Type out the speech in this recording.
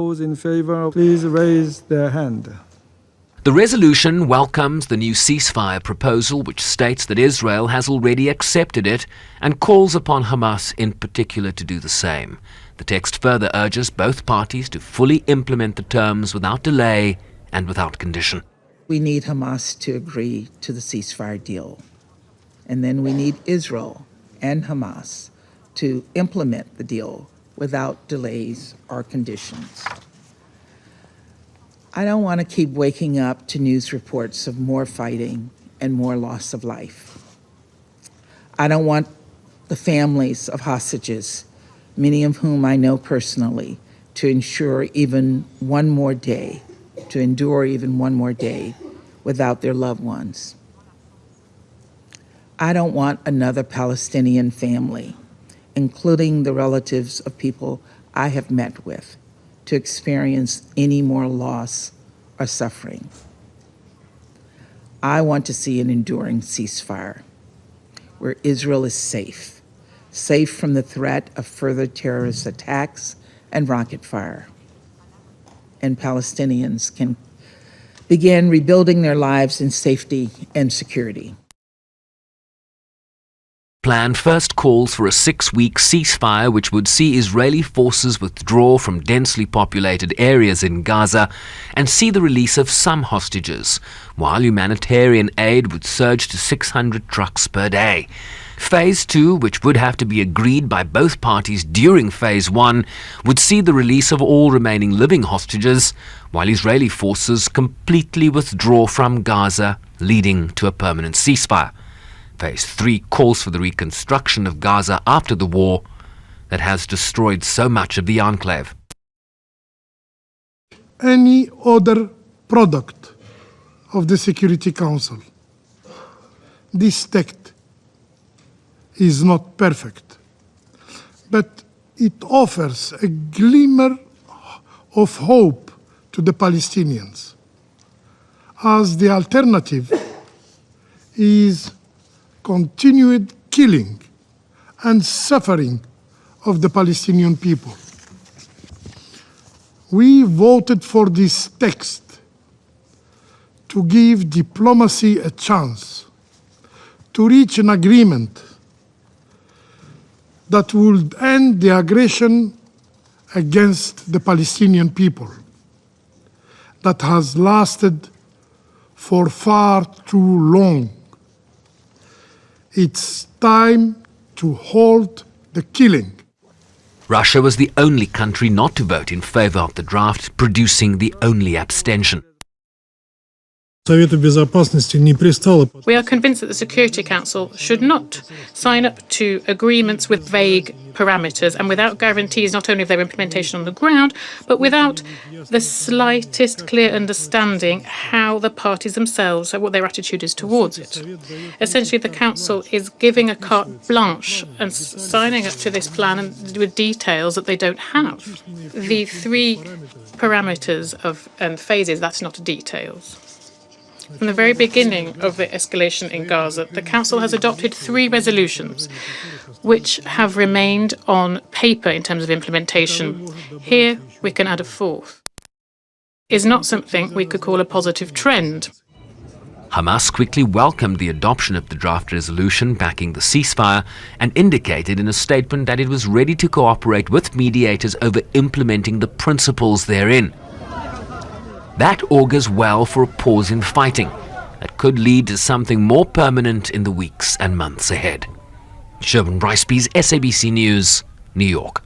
Those in favour, please raise their hand. The resolution welcomes the new ceasefire proposal, which states that Israel has already accepted it and calls upon Hamas in particular to do the same. The text further urges both parties to fully implement the terms without delay and without condition. We need Hamas to agree to the ceasefire deal. And then we need Israel and Hamas to implement the deal without delays or conditions. I don't want to keep waking up to news reports of more fighting and more loss of life. I don't want the families of hostages, many of whom I know personally, to endure even one more day without their loved ones. I don't want another Palestinian family, including the relatives of people I have met with, to experience any more loss or suffering. I want to see an enduring ceasefire where Israel is safe from the threat of further terrorist attacks and rocket fire, and Palestinians can begin rebuilding their lives in safety and security. Plan first calls for a 6-week ceasefire which would see Israeli forces withdraw from densely populated areas in Gaza and see the release of some hostages, while humanitarian aid would surge to 600 trucks per day. Phase 2, which would have to be agreed by both parties during Phase 1, would see the release of all remaining living hostages, while Israeli forces completely withdraw from Gaza, leading to a permanent ceasefire. Phase 3 calls for the reconstruction of Gaza after the war that has destroyed so much of the enclave. Any other product of the Security Council, this text is not perfect, but it offers a glimmer of hope to the Palestinians, as the alternative is continued killing and suffering of the Palestinian people. We voted for this text to give diplomacy a chance to reach an agreement that would end the aggression against the Palestinian people that has lasted for far too long. It's time to halt the killing. Russia was the only country not to vote in favor of the draft, producing the only abstention. We are convinced that the Security Council should not sign up to agreements with vague parameters and without guarantees not only of their implementation on the ground, but without the slightest clear understanding how the parties themselves, what their attitude is towards it. Essentially, the Council is giving a carte blanche and signing up to this plan with details that they don't have. The 3 parameters and phases, that's not details. From the very beginning of the escalation in Gaza, the Council has adopted 3 resolutions, which have remained on paper in terms of implementation. Here, we can add a 4th. Is not something we could call a positive trend. Hamas quickly welcomed the adoption of the draft resolution backing the ceasefire and indicated in a statement that it was ready to cooperate with mediators over implementing the principles therein. That augurs well for a pause in fighting that could lead to something more permanent in the weeks and months ahead. Sherman Ricebees, SABC News, New York.